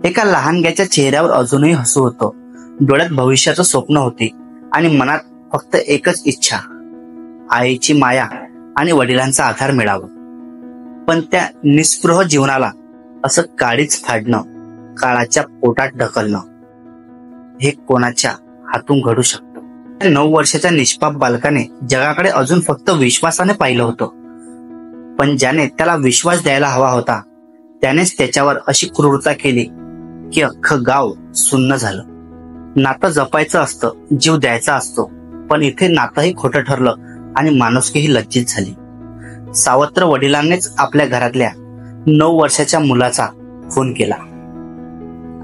एका लहानग्याच्या चेहऱ्यावर अजूनही हसू होतं, डोळ्यात भविष्याचं स्वप्न होते आणि मनात फक्त एकच इच्छा, आईची माया आणि वडिलांचा आधार मिळावा. पण त्या निस्पृह जीवनाला असं काळीच फाडणं, काळाच्या पोटात ढकलणं, हे कोणाच्या हातून घडू शकतं? 9 वर्षाच्या निष्पाप बालकाने जगाकडे अजून फक्त विश्वासाने पाहिलं होतं, पण ज्याने त्याला विश्वास द्यायला हवा होता त्यानेच त्याच्यावर अशी क्रूरता केली की अख्खं गाव सुन्न झालं. नातं जपायचं असतं, जीव द्यायचा असतो, पण इथे नातंही खोटं ठरलं आणि माणुसकीही लज्जित झाली. सावत्र वडिलांनीच आपल्या घरातल्या 9 वर्षाच्या मुलाचा खून केला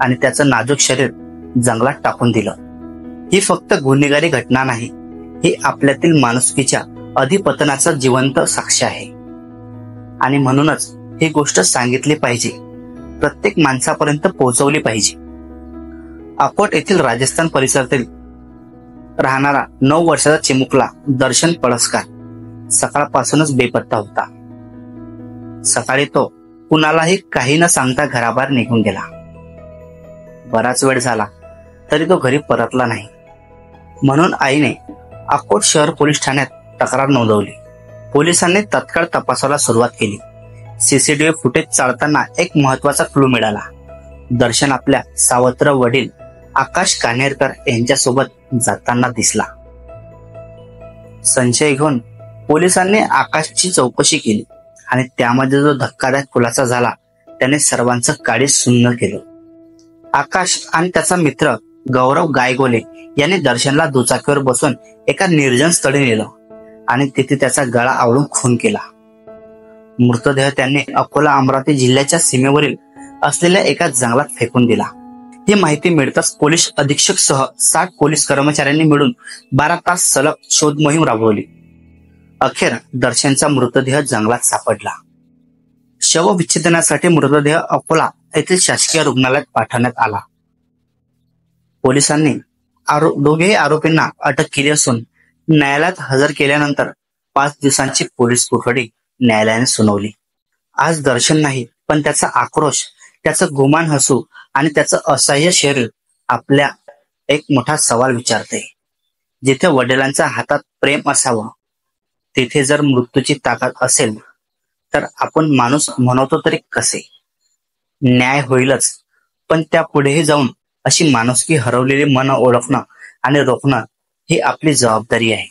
आणि त्याचं नाजूक शरीर जंगलात टाकून दिलं. ही फक्त गुन्हेगारी घटना नाही, ही आपल्यातील माणुसकीच्या अधिपतनाचा जिवंत साक्ष आहे. आणि म्हणूनच ही गोष्ट सांगितली पाहिजे, प्रत्येक माणसापर्यंत पोहोचवली पाहिजे. अकोट येथील राजस्थान परिसरातील राहणारा 9 वर्षाचा चिमुकला दर्शन पळसकर सकाळपासूनच बेपत्ता होता. सकाळी तो कुणालाही काही न सांगता घराबाहेर निघून गेला. बराच वेळ झाला तरी तो घरी परतला नाही. म्हणून आईने अकोट शहर पोलीस ठाण्यात तक्रार नोंदवली. पोलिसांनी तत्काळ तपासाला सुरुवात केली. सीसीटीव्ही फुटेज चाळताना एक महत्वाचा क्लू मिळाला. दर्शन आपल्या सावत्र वडील आकाश कान्हेरकर यांच्यासोबत जाताना दिसला. संशय घेऊन पोलिसांनी आकाशची चौकशी केली आणि त्यामध्ये जो धक्कादायक खुलासा झाला त्याने सर्वांचं काळीज सुन्न केलं. आकाश आणि त्याचा मित्र गौरव गायगोले यांनी दर्शनला दुचाकीवर बसून एका निर्जन स्थळी नेलं आणि तिथे त्याचा गळा आवळून खून केला. मृतदेह त्यांनी अकोला अमरावती जिल्ह्याच्या सीमेवरील असलेल्या एका जंगलात फेकून दिला. ही माहिती मिळताच पोलीस अधीक्षक सह 60 पोलीस कर्मचाऱ्यांनी मिळून 12 तास सलग शोध मोहीम राबवली. अखेर दर्शनचा मृतदेह जंगलात सापडला. शवविच्छेदनासाठी मृतदेह अकोला येथील शासकीय रुग्णालयात पाठवण्यात आला. पोलिसांनी दोघेही आरोपींना अटक केली असून न्यायालयात हजर केल्यानंतर 5 दिवसांची पोलीस कोठडी न्यायालयाने सुनावली. आज दर्शन नाही, पण त्याचा आक्रोश, त्याचं गुमान हसू आणि त्याचं असह्य शरीर आपल्या एक मोठा सवाल विचारते. जिथे वडिलांच्या हातात प्रेम असावं, तिथे जर मृत्यूची ताकद असेल तर आपण माणूस म्हणतो तरी कसे? न्याय होईलच, पण त्या पुढेही जाऊन अशी माणुसकी हरवलेली मन ओळखणं आणि रोखणं ही आपली जबाबदारी आहे.